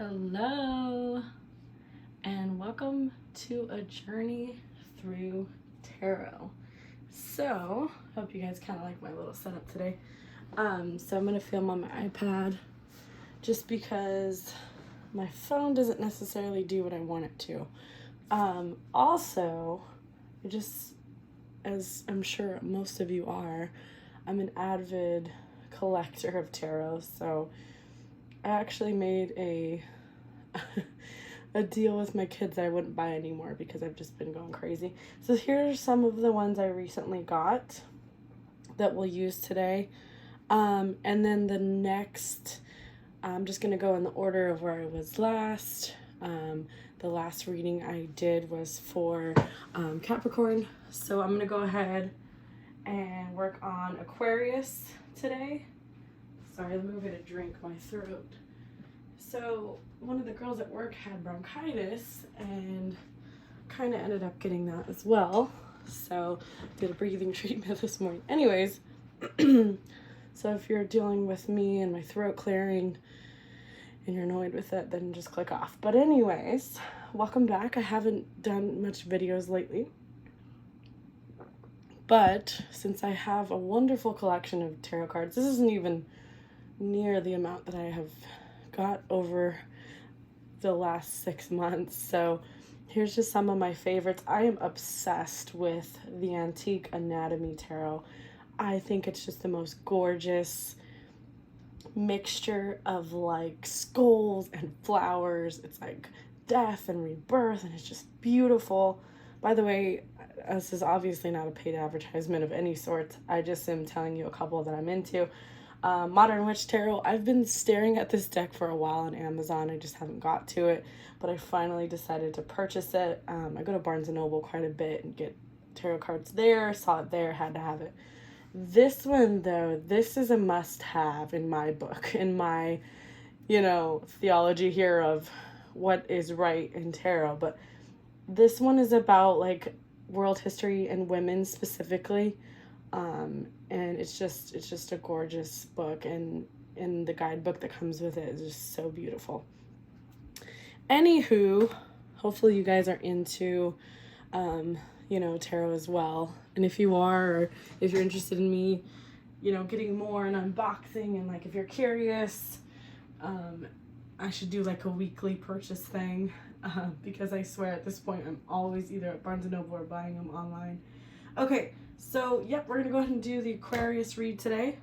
Hello, and welcome to a journey through tarot. So, hope you guys kind of like my little setup today. So I'm going to film on my iPad just because my phone doesn't necessarily do what I want it to. Also, just as I'm sure most of you are, I'm an avid collector of tarot, so I actually made a deal with my kids that I wouldn't buy anymore because I've just been going crazy. So here's some of the ones I recently got that we'll use today. And then the next, I'm just going to go in the order of where I was last. The last reading I did was for Capricorn. So I'm going to go ahead and work on Aquarius today. Sorry, let me go get a drink, my throat. So one of the girls at work had bronchitis and kind of ended up getting that as well. So did a breathing treatment this morning. Anyways, so if you're dealing with me and my throat clearing and you're annoyed with it, then just click off. But anyways, welcome back. I haven't done much videos lately. But since I have a wonderful collection of tarot cards, this isn't even near the amount that I have got over the last 6 months. So here's just some of my favorites. I am obsessed with the Antique Anatomy Tarot. I think it's just the most gorgeous mixture of like skulls and flowers. It's like death and rebirth, and it's just beautiful. By the way, this is obviously not a paid advertisement of any sort. I just am telling you a couple that I'm into. Modern Witch Tarot. I've been staring at this deck for a while on Amazon. I just haven't got to it, but I finally decided to purchase it. I go to Barnes & Noble quite a bit and get tarot cards there. Saw it there, had to have it. This one, though, this is a must-have in my book, in my, theology here of what is right in tarot. But this one is about, like, world history and women specifically. And it's just a gorgeous book, and the guidebook that comes with it is just so beautiful. Anywho, hopefully you guys are into, tarot as well. And if you are, or if you're interested in me, getting more and unboxing, and like if you're curious, I should do like a weekly purchase thing, because I swear at this point I'm always either at Barnes & Noble or buying them online. Okay. So, yep, we're going to go ahead and do the Aquarius read today.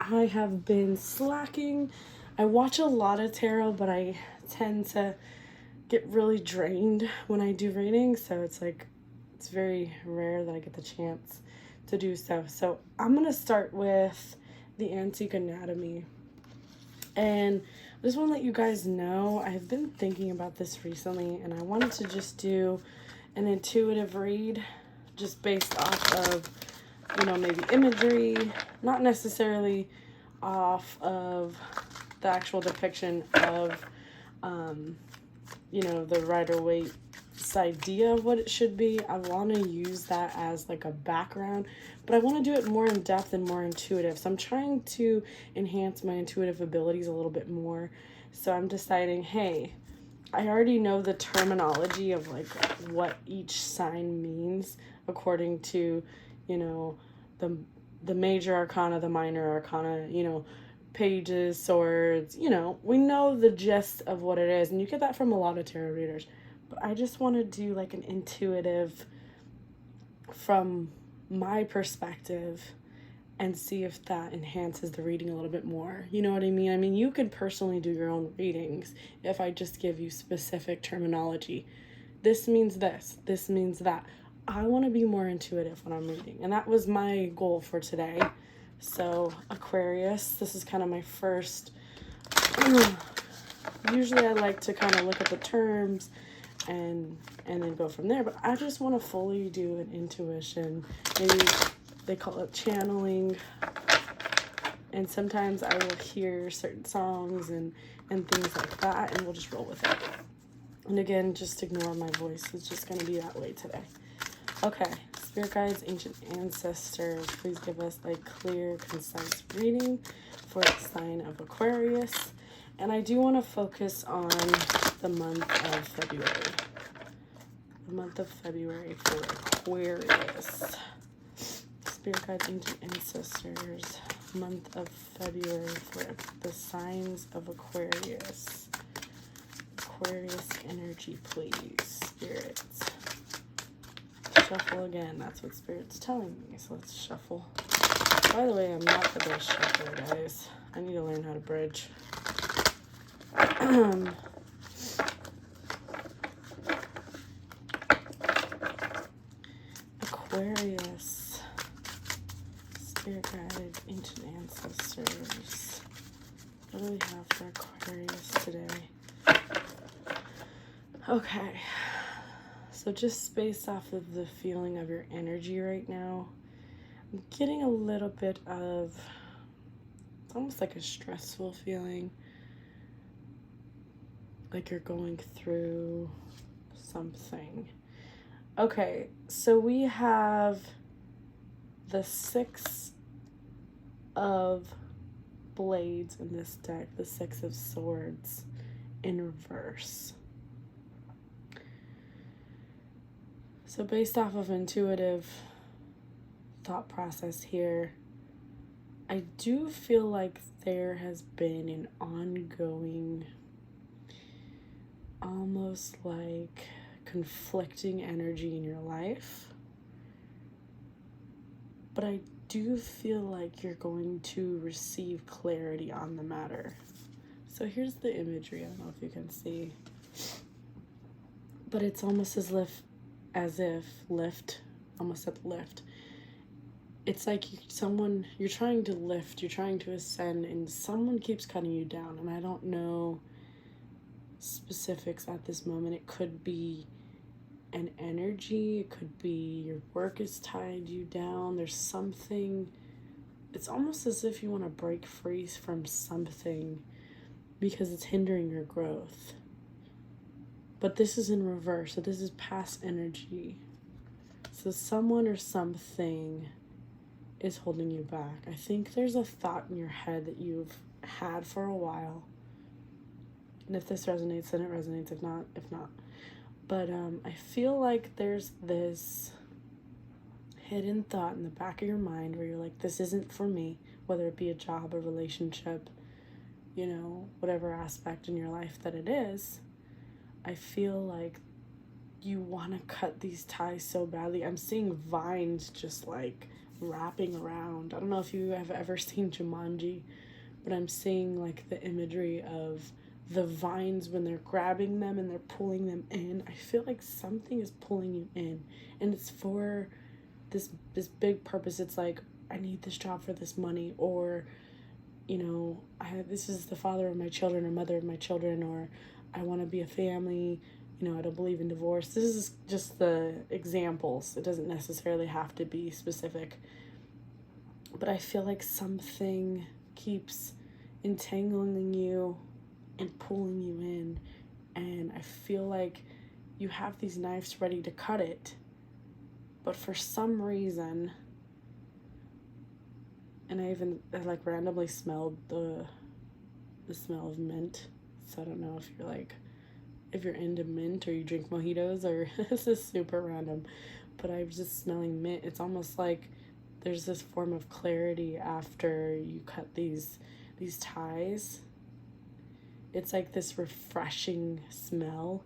I have been slacking. I watch a lot of tarot, but I tend to get really drained when I do readings. So it's very rare that I get the chance to do so. So I'm going to start with the Antique Anatomy. And I just want to let you guys know, I've been thinking about this recently, and I wanted to just do an intuitive read, just based off of, maybe imagery, not necessarily off of the actual depiction of, the Rider-Waite's idea of what it should be. I want to use that as like a background, but I want to do it more in depth and more intuitive. So I'm trying to enhance my intuitive abilities a little bit more. So I'm deciding, hey, I already know the terminology of like what each sign means according to, the major arcana, the minor arcana, pages, swords, we know the gist of what it is. And you get that from a lot of tarot readers. But I just want to do like an intuitive from my perspective and see if that enhances the reading a little bit more. You know what I mean? I mean, you could personally do your own readings if I just give you specific terminology. This means this. This means that. I want to be more intuitive when I'm reading. And that was my goal for today. So, Aquarius, this is kind of my first. Usually I like to kind of look at the terms and then go from there. But I just want to fully do an intuition. Maybe they call it channeling. And sometimes I will hear certain songs and things like that, and we'll just roll with it. And again, just ignore my voice. It's just going to be that way today. Okay, Spirit guides, ancient ancestors, please give us a clear, concise reading for the sign of Aquarius. And I do want to focus on the month of February. The month of February for Aquarius. Spirit guides, ancient ancestors. Month of February for the signs of Aquarius. Aquarius energy, please, spirits. Shuffle again. That's what Spirit's telling me. So let's shuffle. By the way, I'm not the best shuffler, guys. I need to learn how to bridge. Aquarius. Spirit guide, ancient ancestors. What do we have for Aquarius today? Okay. So just based off of the feeling of your energy right now, I'm getting a little bit of, it's almost like a stressful feeling. Like you're going through something. Okay, so we have the 6 of blades in this deck, the 6 of swords in reverse. So based off of intuitive thought process here, I do feel like there has been an ongoing, almost like conflicting energy in your life. But I do feel like you're going to receive clarity on the matter. So here's the imagery. I don't know if you can see. But it's almost as if lift, almost at the lift. It's like you're trying to lift, you're trying to ascend, and someone keeps cutting you down. And I don't know specifics at this moment. It could be an energy, it could be your work has tied you down. There's something, it's almost as if you want to break free from something because it's hindering your growth. But this is in reverse, so this is past energy. So someone or something is holding you back. I think there's a thought in your head that you've had for a while. And if this resonates, then it resonates. If not. But I feel like there's this hidden thought in the back of your mind where you're like, this isn't for me, whether it be a job, a relationship, you know, whatever aspect in your life that it is. I feel like you want to cut these ties so badly. I'm seeing vines just like wrapping around. I don't know if you have ever seen Jumanji, but I'm seeing like the imagery of the vines when they're grabbing them and they're pulling them in. I feel like something is pulling you in, and it's for this big purpose. It's like, I need this job for this money, or, you know, this is the father of my children or mother of my children, or I want to be a family, you know, I don't believe in divorce. This is just the examples. It doesn't necessarily have to be specific. But I feel like something keeps entangling you and pulling you in. And I feel like you have these knives ready to cut it. But for some reason, and I like randomly smelled the smell of mint. So I don't know if you're into mint or you drink mojitos, or this is super random, but I was just smelling mint. It's almost like there's this form of clarity after you cut these ties. It's like this refreshing smell,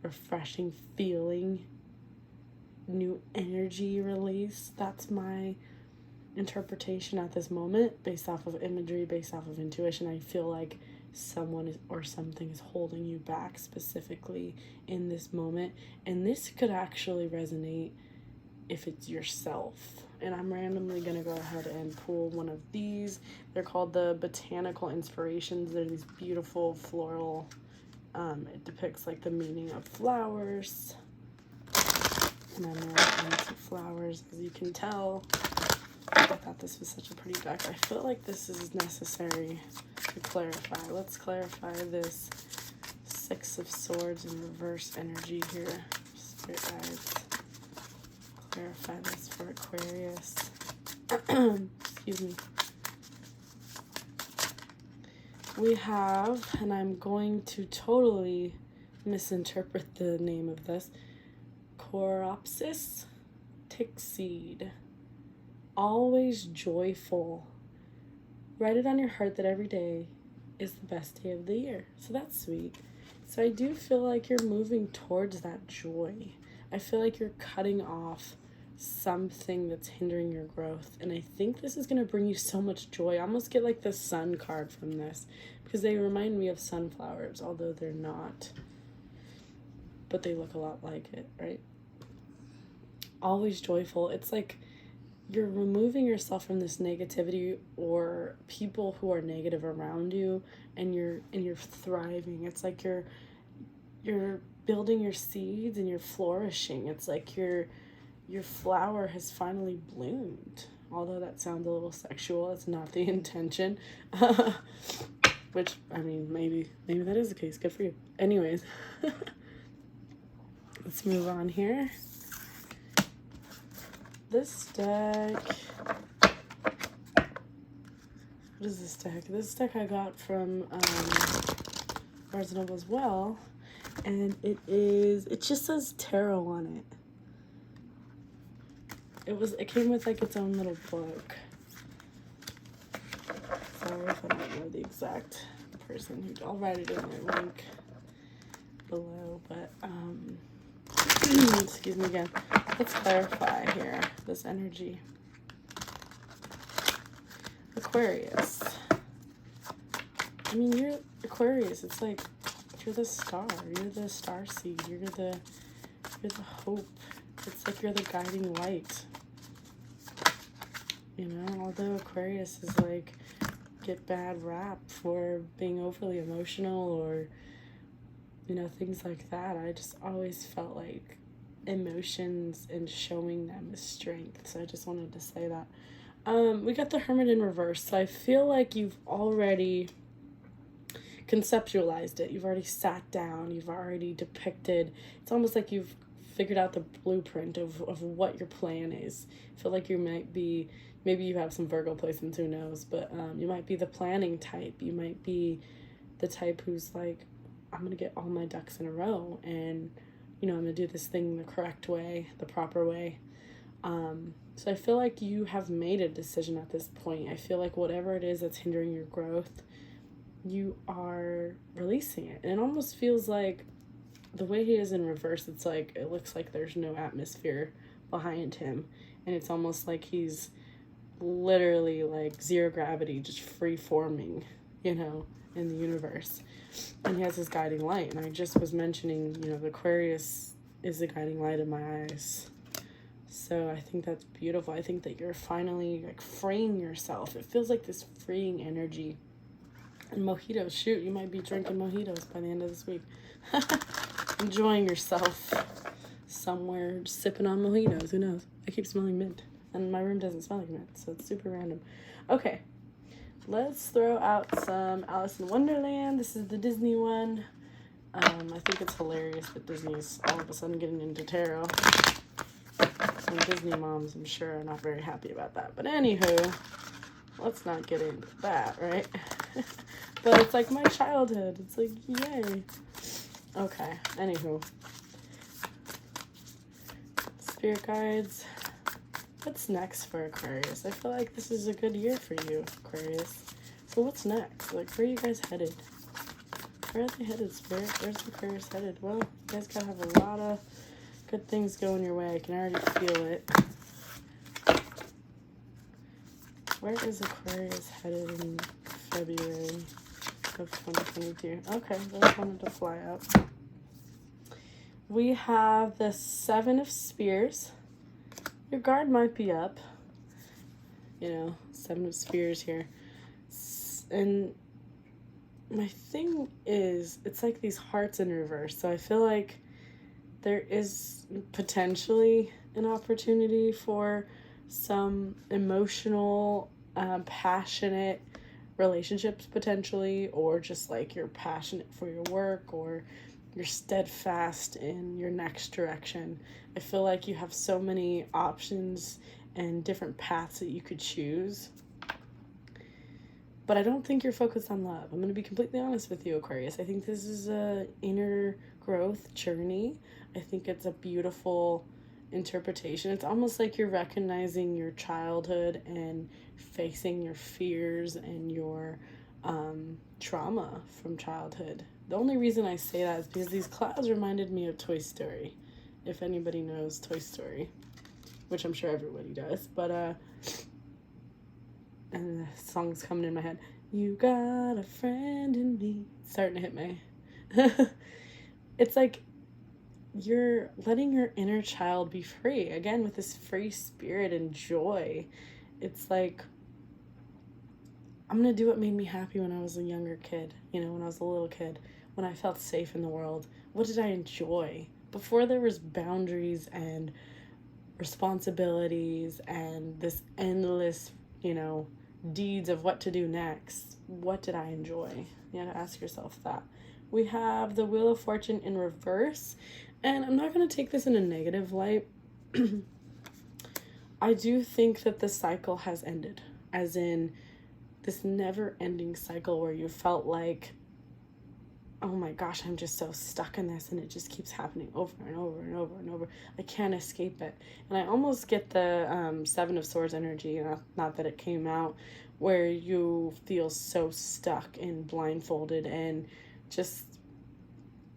refreshing feeling, new energy release. That's my interpretation at this moment, based off of imagery, based off of intuition. I feel like someone or something is holding you back specifically in this moment, and this could actually resonate if it's yourself. And I'm randomly gonna go ahead and pull one of these. They're called the Botanical Inspirations. They're these beautiful floral, it depicts like the meaning of flowers, and I'm really into flowers, as you can tell. I thought this was such a pretty deck. I feel like this is necessary to clarify. Let's clarify this 6 of Swords in reverse energy here. Spirit guides, clarify this for Aquarius. Excuse me. We have, and I'm going to totally misinterpret the name of this, Coropsis tickseed. Always joyful. Write it on your heart that every day is the best day of the year. So that's sweet. So I do feel like you're moving towards that joy. I feel like you're cutting off something that's hindering your growth. And I think this is going to bring you so much joy. I almost get like the sun card from this because they remind me of sunflowers, although they're not. But they look a lot like it, right? Always joyful. It's like you're removing yourself from this negativity or people who are negative around you, and you're thriving. It's like you're building your seeds and you're flourishing. It's like your flower has finally bloomed. Although that sounds a little sexual, it's not the intention. Which, I mean, maybe that is the case. Good for you. Anyways, let's move on here. This deck, what is this deck? This deck I got from Barnes & Noble as well, and it just says tarot on it. It came with like its own little book. Sorry if I don't know the exact person who, I'll write it in the link below, but excuse me again. Let's clarify here this energy. Aquarius. I mean, you're Aquarius. It's like you're the star. You're the star seed. You're the hope. It's like you're the guiding light. You know, although Aquarius is like get bad rap for being overly emotional or, you know, things like that. I just always felt like emotions and showing them is strength. So I just wanted to say that. We got the Hermit in reverse. So I feel like you've already conceptualized it. You've already sat down. You've already depicted. It's almost like you've figured out the blueprint of what your plan is. I feel like you might be, maybe you have some Virgo placements, who knows, but you might be the planning type. You might be the type who's like, I'm going to get all my ducks in a row and, you know, I'm going to do this thing the correct way, the proper way. So I feel like you have made a decision at this point. I feel like whatever it is that's hindering your growth, you are releasing it. And it almost feels like the way he is in reverse, it's like, it looks like there's no atmosphere behind him. And it's almost like he's literally like zero gravity, just free forming, you know, in the universe. And he has his guiding light. And I just was mentioning, you know, the Aquarius is the guiding light in my eyes. So I think that's beautiful. I think that you're finally like freeing yourself. It feels like this freeing energy. And mojitos, shoot, you might be drinking mojitos by the end of this week. Enjoying yourself somewhere, just sipping on mojitos, who knows? I keep smelling mint, and my room doesn't smell like mint, so it's super random. Okay, let's throw out some Alice in Wonderland. This is the Disney one. I think it's hilarious that Disney's all of a sudden getting into tarot. Some Disney moms, I'm sure, are not very happy about that. But anywho, let's not get into that, right? But it's like my childhood. It's like, yay. Okay, anywho. Spirit guides. What's next for Aquarius? I feel like this is a good year for you, Aquarius. So what's next? Like, where are you guys headed? Where are they headed, Spirit? Where's Aquarius headed? Well, you guys gotta have a lot of good things going your way. I can already feel it. Where is Aquarius headed in February of 2022? Okay, those wanted to fly out. We have the Seven of Spears. Your guard might be up. You know, Seven of Spears here. And my thing is, it's like these hearts in reverse. So I feel like there is potentially an opportunity for some emotional, passionate relationships potentially, or just like you're passionate for your work, or you're steadfast in your next direction. I feel like you have so many options and different paths that you could choose. But I don't think you're focused on love. I'm going to be completely honest with you, Aquarius. I think this is a inner growth journey. I think it's a beautiful interpretation. It's almost like you're recognizing your childhood and facing your fears and your trauma from childhood. The only reason I say that is because these clouds reminded me of Toy Story. If anybody knows Toy Story, which I'm sure everybody does, but and the song's coming in my head. You got a friend in me. It's starting to hit me. It's like you're letting your inner child be free again with this free spirit and joy. It's like, I'm gonna do what made me happy when I was a younger kid, you know, when I was a little kid, when I felt safe in the world. What did I enjoy before there was boundaries and responsibilities and this endless, you know, deeds of what to do next? What did I enjoy? You gotta ask yourself that. We have the Wheel of Fortune in reverse, and I'm not going to take this in a negative light. I do think that the cycle has ended, as in this never-ending cycle where you felt like, oh my gosh, I'm just so stuck in this, and it just keeps happening over and over and over and over. I can't escape it. And I almost get the Seven of Swords energy, not that it came out, where you feel so stuck and blindfolded, and just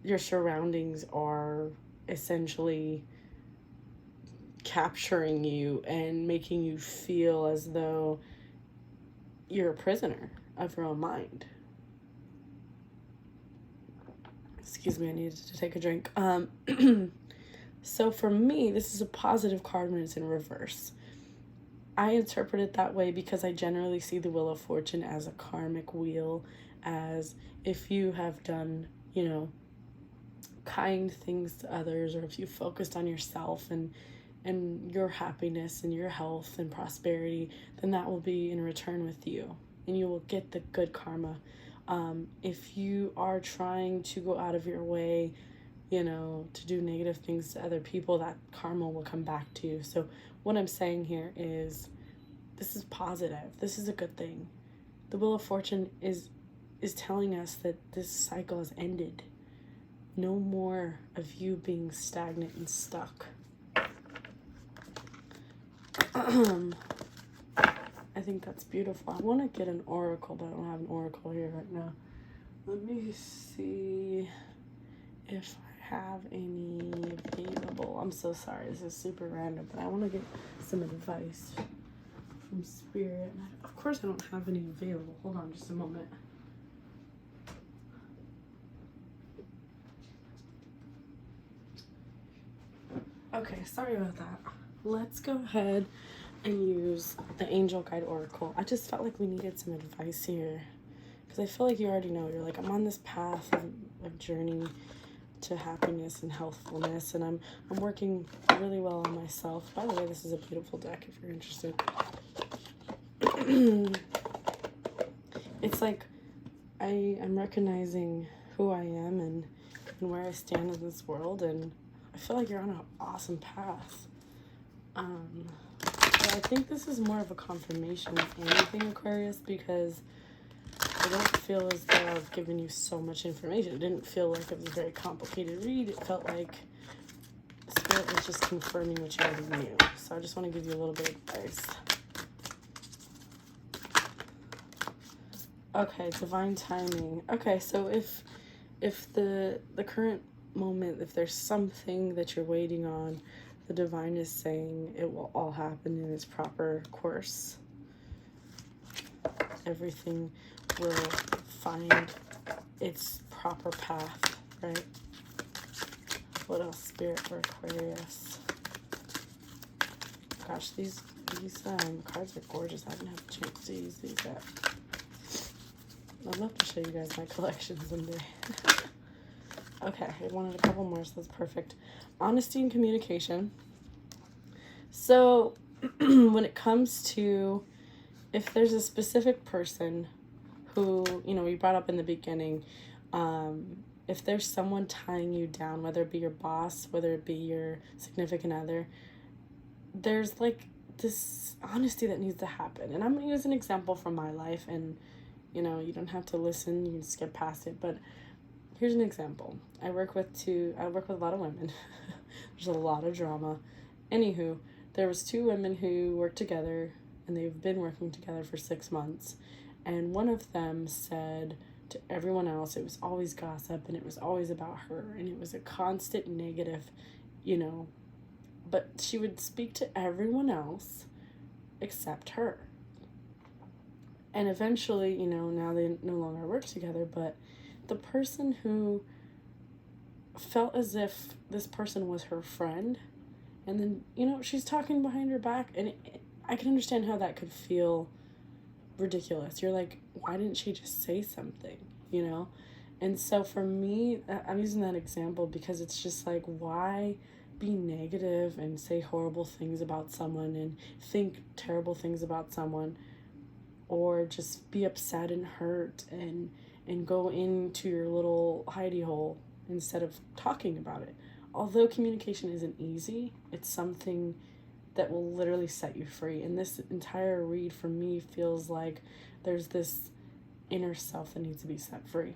your surroundings are essentially capturing you and making you feel as though you're a prisoner of your own mind. Excuse me, I needed to take a drink. So for me, this is a positive card when it's in reverse. I interpret it that way because I generally see the Wheel of Fortune as a karmic wheel, as if you have done, you know, kind things to others, or if you focused on yourself and your happiness and your health and prosperity, then that will be in return with you, and you will get the good karma. If you are trying to go out of your way, you know, to do negative things to other people, that karma will come back to you. So what I'm saying here is, this is positive. This is a good thing. The Wheel of Fortune is telling us that this cycle has ended. No more of you being stagnant and stuck. I think that's beautiful. I want to get an oracle, but I don't have an oracle here right now. Let me see if I have any available. I'm so sorry. This is super random, but I want to get some advice from Spirit. Of course, I don't have any available. Hold on just a moment. Okay, sorry about that. Let's go ahead and use the Angel Guide Oracle. I just felt like we needed some advice here, because I feel like you already know. You're like, I'm on this path of journey to happiness and healthfulness, and I'm working really well on myself. By the way, this is a beautiful deck if you're interested. It's like I'm recognizing who I am and where I stand in this world, and I feel like you're on an awesome path. But I think this is more of a confirmation of anything, Aquarius, because I don't feel as though I've given you so much information. It didn't feel like it was a very complicated read. It felt like Spirit was just confirming what you already knew. So I just want to give you a little bit of advice. Okay, divine timing. Okay, so if the current moment, if there's something that you're waiting on, the divine is saying it will all happen in its proper course. Everything will find its proper path, right? What else, Spirit, for Aquarius? Gosh, these cards are gorgeous. I haven't had a chance to use these yet. I'd love to show you guys my collection someday. Okay, I wanted a couple more, so that's perfect. Honesty and communication. So, when it comes to, if there's a specific person who, you know, we brought up in the beginning, if there's someone tying you down, whether it be your boss, whether it be your significant other, there's like this honesty that needs to happen. And I'm going to use an example from my life, and You know, you don't have to listen, you can skip past it. But here's an example. I work with a lot of women. There's a lot of drama. Anywho, there was 2 women who worked together, and they've been working together for 6 months. And one of them said to everyone else, it was always gossip, and it was always about her, and it was a constant negative, you know, but she would speak to everyone else except her. And eventually, you know, now they no longer work together, but the person who felt as if this person was her friend, and then, you know, she's talking behind her back, and I can understand how that could feel ridiculous. You're like, why didn't she just say something, you know? And so for me, I'm using that example because it's just like, why be negative and say horrible things about someone and think terrible things about someone, or just be upset and hurt and go into your little hidey hole instead of talking about it. Although communication isn't easy, it's something that will literally set you free. And this entire read for me feels like there's this inner self that needs to be set free.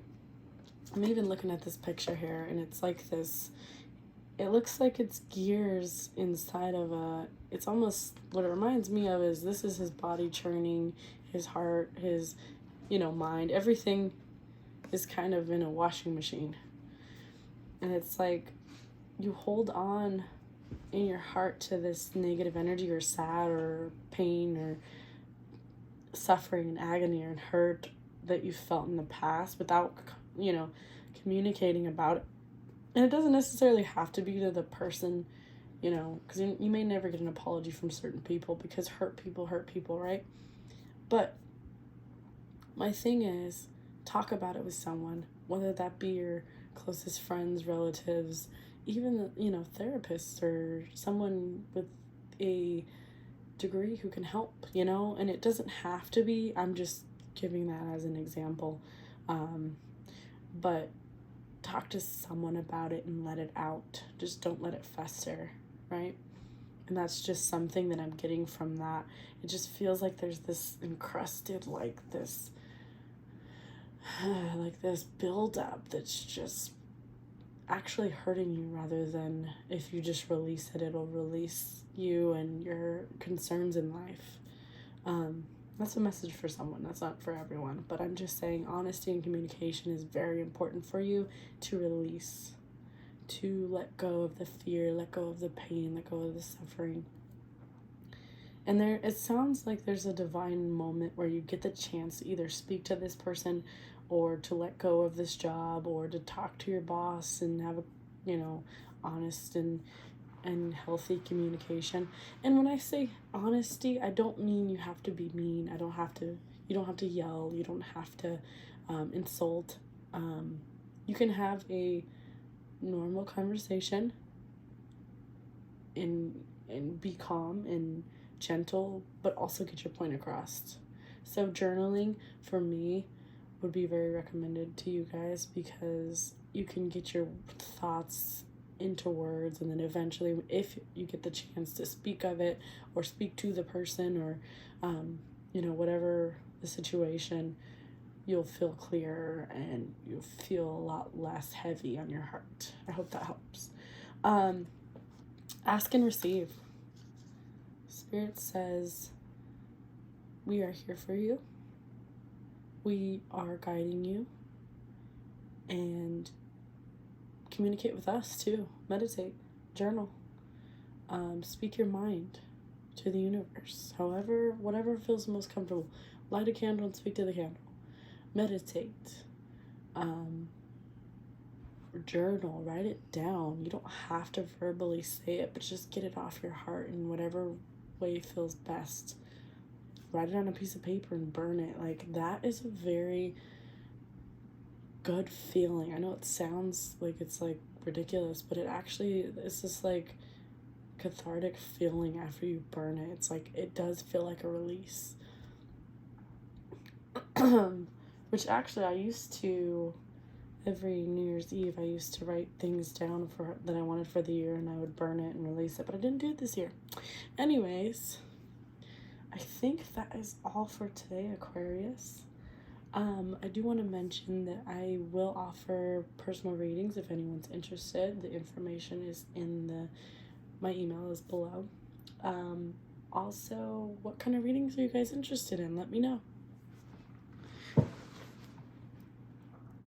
I'm even looking at this picture here, and it's like this, it looks like it's gears inside of it's almost, what it reminds me of is this is his body churning, his heart, his, you know, mind, everything is kind of in a washing machine. And it's like you hold on in your heart to this negative energy, or sad, or pain, or suffering and agony and hurt that you felt in the past without, you know, communicating about it. And it doesn't necessarily have to be to the person, you know, because you may never get an apology from certain people, because hurt people, right? But my thing is, talk about it with someone, whether that be your closest friends, relatives, even, you know, therapists, or someone with a degree who can help, you know. And it doesn't have to be, I'm just giving that as an example, but talk to someone about it and let it out. Just don't let it fester, right? And that's just something that I'm getting from that. It just feels like there's this encrusted, like this buildup that's just actually hurting you, rather than if you just release it, it'll release you and your concerns in life. That's a message for someone. That's not for everyone. But I'm just saying, honesty and communication is very important for you to release, to let go of the fear, let go of the pain, let go of the suffering. And it sounds like there's a divine moment where you get the chance to either speak to this person, or to let go of this job, or to talk to your boss and have a, you know, honest and healthy communication. And when I say honesty, I don't mean you have to be mean. You don't have to yell. You don't have to insult. You can have a normal conversation and be calm and gentle, but also get your point across. So journaling for me would be very recommended to you guys, because you can get your thoughts into words, and then eventually, if you get the chance to speak of it, or speak to the person, or you know, whatever the situation, you'll feel clearer and you'll feel a lot less heavy on your heart. I hope that helps. Ask and receive. Spirit says, we are here for you. We are guiding you. And communicate with us too. Meditate, journal, speak your mind to the universe. However, whatever feels most comfortable. Light a candle and speak to the candle. Meditate. Journal, write it down. You don't have to verbally say it, but just get it off your heart in whatever way feels best. Write it on a piece of paper and burn it. Like, that is a very good feeling. I know it sounds like it's like ridiculous, but it actually is this like cathartic feeling after you burn it. It's like, it does feel like a release. Which actually, I used to, every New Year's Eve, I used to write things down that I wanted for the year, and I would burn it and release it, but I didn't do it this year. Anyways, I think that is all for today, Aquarius. I do want to mention that I will offer personal readings if anyone's interested. The information is in my email is below. Also, what kind of readings are you guys interested in? Let me know.